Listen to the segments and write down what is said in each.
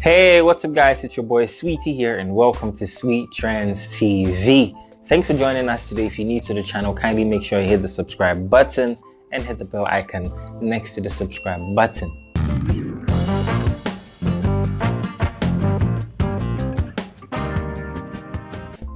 Hey, what's up guys? It's your boy Sweetie here and welcome to Sweet Trends TV. Thanks for joining us today. If you're new to the channel, kindly make sure you hit the subscribe button and hit the bell icon next to the subscribe button.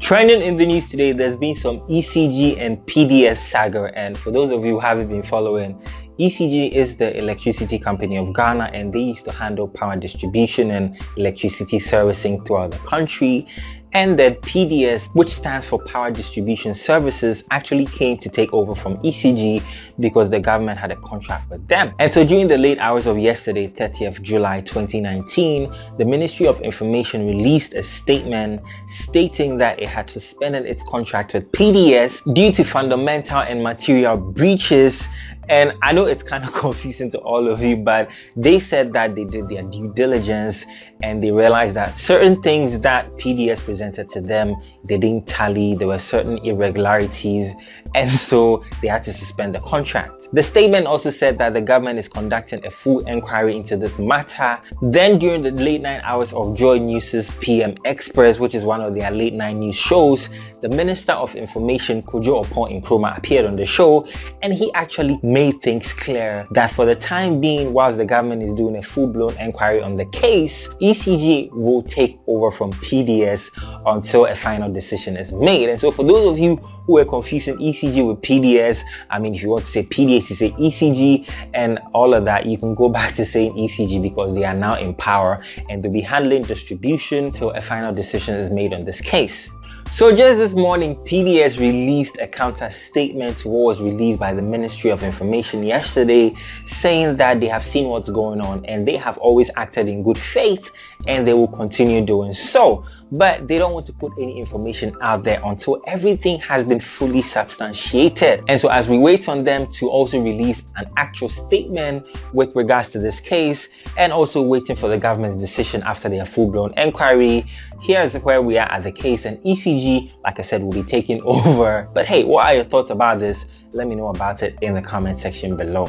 Trending in the news today, there's been some ECG and PDS saga, and for those of you who haven't been following, ECG is the electricity company of Ghana, and they used to handle power distribution and electricity servicing throughout the country. And then PDS, which stands for Power Distribution Services, actually came to take over from ECG because the government had a contract with them. And so during the late hours of yesterday, 30th July 2019, the Ministry of Information released a statement stating that it had suspended its contract with PDS due to fundamental and material breaches. And I know it's kind of confusing to all of you, but they said that they did their due diligence and they realized that certain things that PDS presented to them, they didn't tally. There were certain irregularities, and so they had to suspend the contract. The statement also said that the government is conducting a full inquiry into this matter. Then during the late night hours of Joy News's PM Express, which is one of their late night news shows, the Minister of Information, Obofour Nkrumah, appeared on the show, and he actually made things clear that for the time being, whilst the government is doing a full-blown inquiry on the case, ECG will take over from PDS until a final decision is made. And so for those of you who are confusing ECG with PDS, I mean, if you want to say PDS, you say ECG and all of that, you can go back to saying ECG because they are now in power and they'll be handling distribution till a final decision is made on this case. So just this morning, PDS released a counter statement to what was released by the Ministry of Information yesterday, saying that they have seen what's going on and they have always acted in good faith and they will continue doing so. But they don't want to put any information out there until everything has been fully substantiated. And so as we wait on them to also release an actual statement with regards to this case, and also waiting for the government's decision after their full-blown inquiry, here's where we are at the case, and ECG, like I said, will be taking over. But hey, what are your thoughts about this? Let me know about it in the comment section below.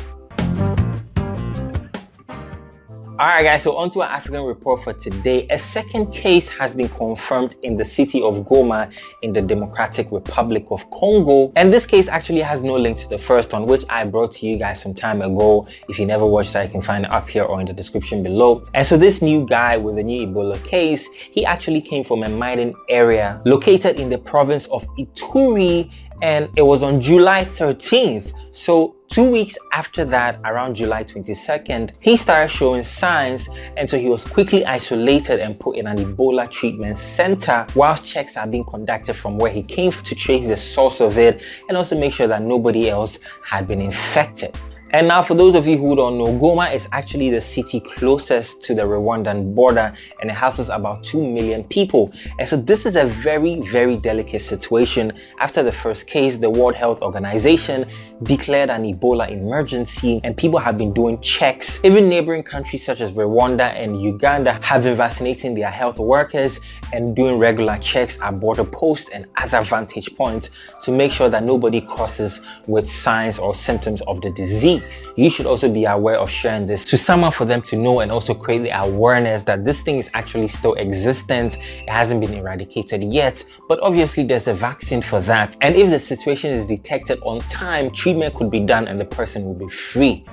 Alright guys, so on to our African report for today. A second case has been confirmed in the city of Goma in the Democratic Republic of Congo. And this case actually has no link to the first one, which I brought to you guys some time ago. If you never watched that, you can find it up here or in the description below. And so this new guy with the new Ebola case, he actually came from a mining area located in the province of Ituri, and it was on July 13th. So 2 weeks after that, around July 22nd, he started showing signs, and so he was quickly isolated and put in an Ebola treatment center whilst checks are being conducted from where he came to trace the source of it and also make sure that nobody else had been infected. And now for those of you who don't know, Goma is actually the city closest to the Rwandan border, and it houses about 2 million people. And so this is a very, very delicate situation. After the first case, the World Health Organization declared an Ebola emergency, and people have been doing checks. Even neighboring countries such as Rwanda and Uganda have been vaccinating their health workers and doing regular checks at border posts and other vantage points to make sure that nobody crosses with signs or symptoms of the disease. You should also be aware of sharing this to someone for them to know and also create the awareness that this thing is actually still existent. It hasn't been eradicated yet, but obviously there's a vaccine for that. And if the situation is detected on time, treatment could be done and the person will be free.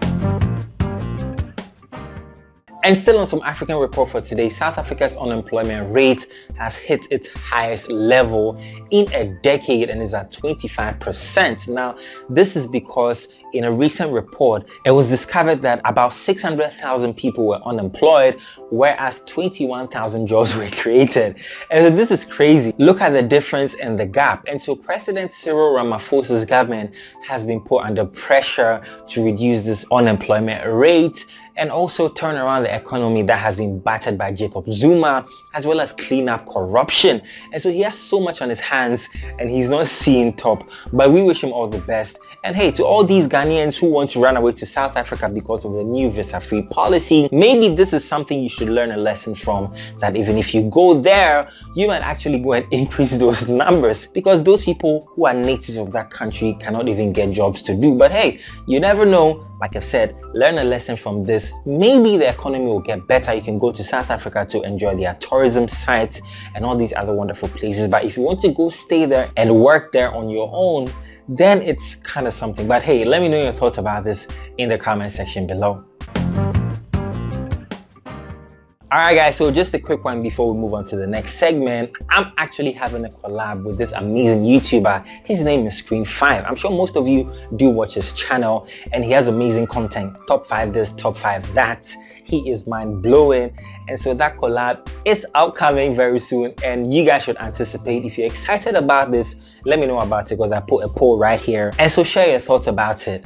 And still on some African report for today, South Africa's unemployment rate has hit its highest level in a decade and is at 25%. Now, this is because in a recent report, it was discovered that about 600,000 people were unemployed, whereas 21,000 jobs were created. And this is crazy. Look at the difference in the gap. And so President Cyril Ramaphosa's government has been put under pressure to reduce this unemployment rate and also turn around the economy that has been battered by Jacob Zuma, as well as clean up corruption. And so he has so much on his hands and he's not seeing top, but we wish him all the best And hey, to all these Ghanaians who want to run away to South Africa because of the new visa-free policy, maybe this is something you should learn a lesson from, that even if you go there, you might actually go and increase those numbers, because those people who are natives of that country cannot even get jobs to do. But hey, you never know. Like I've said, learn a lesson from this. Maybe the economy will get better. You can go to South Africa to enjoy their tourism sites and all these other wonderful places. But if you want to go stay there and work there on your own, then it's kind of something. But hey, let me know your thoughts about this in the comment section below. Alright guys, so just a quick one before we move on to the next segment. I'm actually having a collab with this amazing YouTuber. His name is Screen 5. I'm sure most of you do watch his channel, and he has amazing content. Top 5 this, top 5 that. He is mind-blowing. And so that collab is upcoming very soon, and you guys should anticipate. If you're excited about this, let me know about it, because I put a poll right here. And so share your thoughts about it.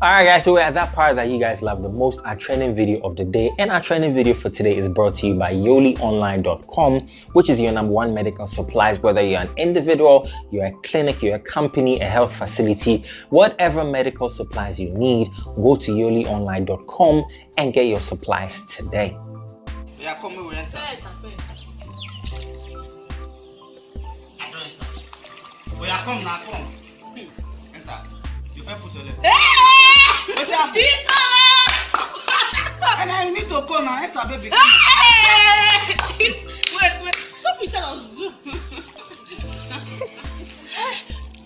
Alright guys, so we're at that part that you guys love the most, our trending video of the day. And our trending video for today is brought to you by YoliOnline.com, which is your #1 medical supplies. Whether you're an individual, you're a clinic, you're a company, a health facility, whatever medical supplies you need, go to YoliOnline.com and get your supplies today. And I need to go now. Enter, baby. Wait. Stop me, shut Zoom.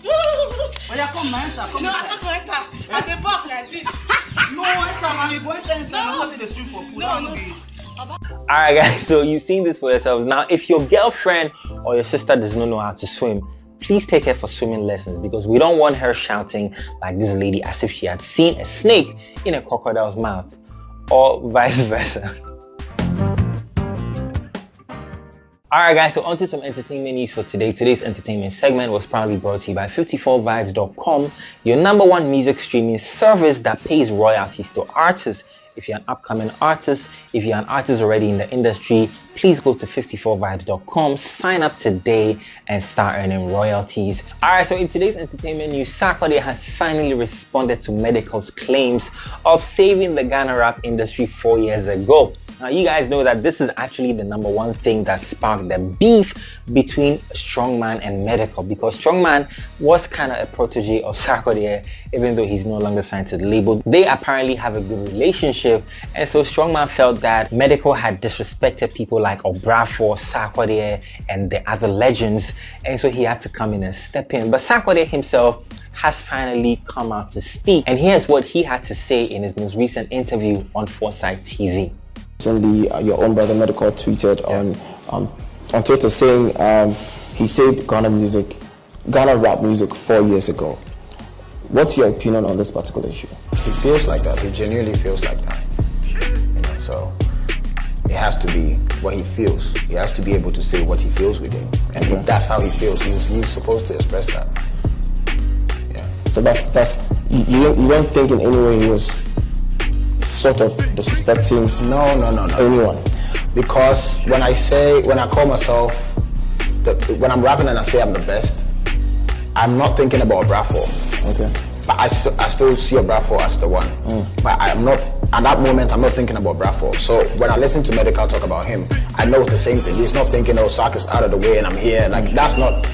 Oh, yeah, come now, enter. Come no, inside. I'm not going to enter. At the back like this. No, enter, man. You go enter inside. I'm not in the swim for pool. No. Alright guys, so you've seen this for yourselves. Now, if your girlfriend or your sister does not know how to swim, please take her for swimming lessons, because we don't want her shouting like this lady as if she had seen a snake in a crocodile's mouth, or vice versa. Alright guys, so on to some entertainment news for today. Today's entertainment segment was proudly brought to you by 54vibes.com, your #1 music streaming service that pays royalties to artists. If you're an upcoming artist, if you're an artist already in the industry, please go to 54vibes.com, sign up today and start earning royalties. Alright, so in today's entertainment news, Sarkodie has finally responded to Medical's claims of saving the Ghana rap industry 4 years ago. Now, you guys know that this is actually the #1 thing that sparked the beef between Strongman and Medical, because Strongman was kind of a protege of Sarkodie, even though he's no longer signed to the label. They apparently have a good relationship, and so Strongman felt that Medical had disrespected people like Obofour, Sarkodie, and the other legends, and so he had to come in and step in. But Sarkodie himself has finally come out to speak, and here's what he had to say in his most recent interview on Foresight TV. Recently, your own brother Medical tweeted on Twitter saying he saved Ghana rap music 4 years ago. What's your opinion on this particular issue? He feels like that. He genuinely feels like that. So it has to be what he feels. He has to be able to say what he feels within, and if that's how he feels, he's supposed to express that. Yeah. So that's you don't think in any way he was sort of disrespecting no anyone? Because when I call myself when I'm rapping and I say I'm the best, I'm not thinking about Obofour. Okay. But I still see Obofour as the one. But I'm not, at that moment, I'm not thinking about Obofour. So when I listen to Medical talk about him, I know it's the same thing. He's not thinking, oh, Sark is out of the way and I'm here. Like, that's not,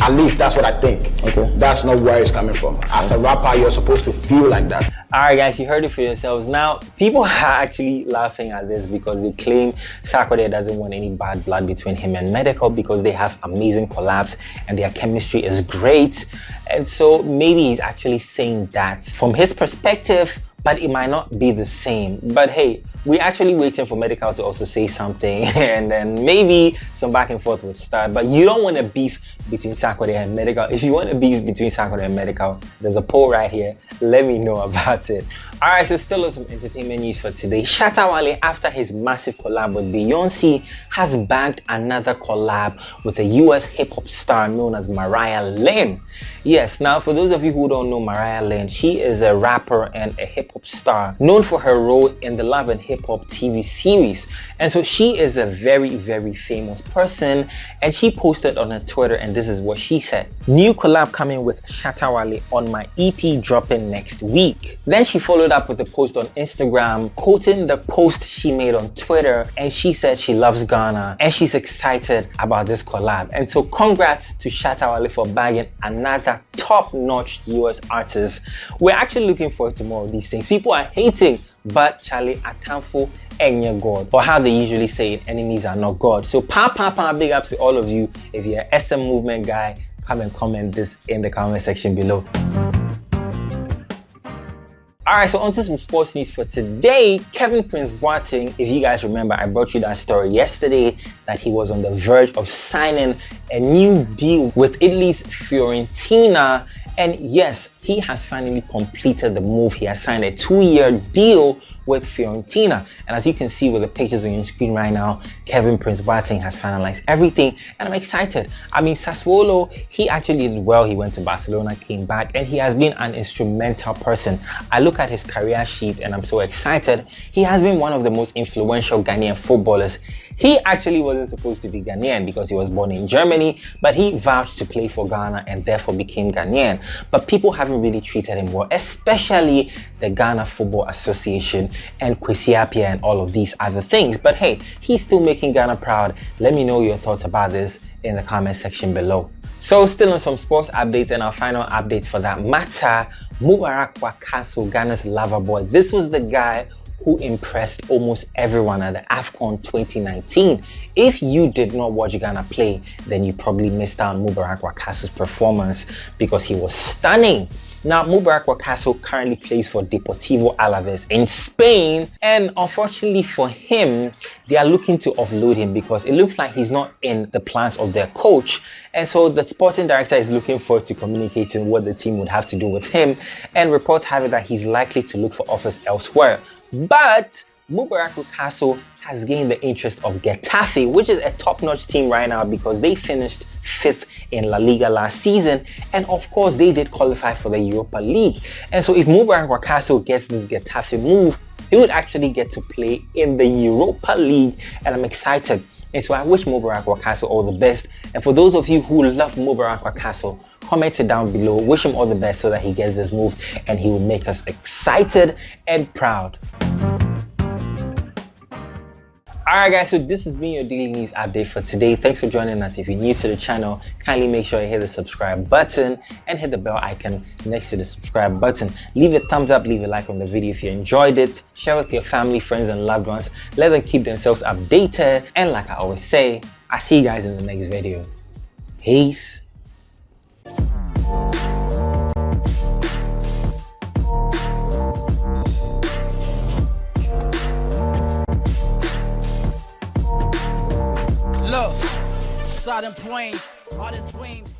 at least that's what I think. Okay. That's not where it's coming from. As a rapper, you're supposed to feel like that. Alright guys, you heard it for yourselves. Now, people are actually laughing at this because they claim Sarkodie doesn't want any bad blood between him and Medical, because they have amazing collabs and their chemistry is great. And so maybe he's actually saying that from his perspective, but it might not be the same. But hey, we're actually waiting for Medical to also say something, and then maybe some back and forth would start. But you don't want a beef between Sarkodie and Medical. If you want a beef between Sarkodie and Medical, there's a poll right here. Let me know about it. Alright, so still on some entertainment news for today. Shatta Wale, after his massive collab with Beyonce, has bagged another collab with a US hip-hop star known as MariahLynn. Yes, now for those of you who don't know MariahLynn, she is a rapper and a hip-hop star known for her role in the Love and Hip hip-hop TV series. And so she is a very, very famous person, and she posted on her Twitter, and this is what she said. New collab coming with Shatta Wale on my EP dropping next week. Then she followed up with a post on Instagram quoting the post she made on Twitter, and she said she loves Ghana and she's excited about this collab. And so congrats to Shatta Wale for bagging another top-notch US artist. We're actually looking forward to more of these things. People are hating, but Charlie Atamfo Enya God, or how they usually say it, enemies are not God. So big ups to all of you. If you're an SM movement guy, come and comment this in the comment section below. Alright, so on to some sports news for today. Kevin Prince Boateng, if you guys remember, I brought you that story yesterday that he was on the verge of signing a new deal with Italy's Fiorentina. And yes, he has finally completed the move. He has signed a 2-year deal with Fiorentina. And as you can see with the pictures on your screen right now, Kevin Prince Boateng has finalized everything, and I'm excited. I mean, Sassuolo, he actually did well. He went to Barcelona, came back, and he has been an instrumental person. I look at his career sheet and I'm so excited. He has been one of the most influential Ghanaian footballers. He actually wasn't supposed to be Ghanaian because he was born in Germany, but he vouched to play for Ghana and therefore became Ghanaian. But people haven't really treated him well, especially the Ghana Football Association and Kwesi Appiah and all of these other things. But hey, he's still making Ghana proud. Let me know your thoughts about this in the comment section below. So still on some sports updates, and our final update for that matter, Wakaso, Ghana's lover boy. This was the guy who impressed almost everyone at the AFCON 2019. If you did not watch Ghana play, then you probably missed out on Wakaso's performance because he was stunning. Now, Wakaso currently plays for Deportivo Alaves in Spain, and unfortunately for him, they are looking to offload him because it looks like he's not in the plans of their coach. And so the sporting director is looking forward to communicating what the team would have to do with him, and reports have it that he's likely to look for offers elsewhere. But Wakaso has gained the interest of Getafe, which is a top-notch team right now because they finished 5th in La Liga last season, and of course they did qualify for the Europa League. And so if Wakaso gets this Getafe move, he would actually get to play in the Europa League, and I'm excited. And so I wish Wakaso all the best. And for those of you who love Wakaso, comment it down below. Wish him all the best so that he gets this move and he will make us excited and proud. Alright guys, so this has been your daily news update for today. Thanks for joining us. If you're new to the channel, kindly make sure you hit the subscribe button and hit the bell icon next to the subscribe button. Leave a thumbs up, leave a like on the video if you enjoyed it. Share with your family, friends and loved ones. Let them keep themselves updated. And like I always say, I'll see you guys in the next video. Peace. Look, sudden brains, ardent dreams.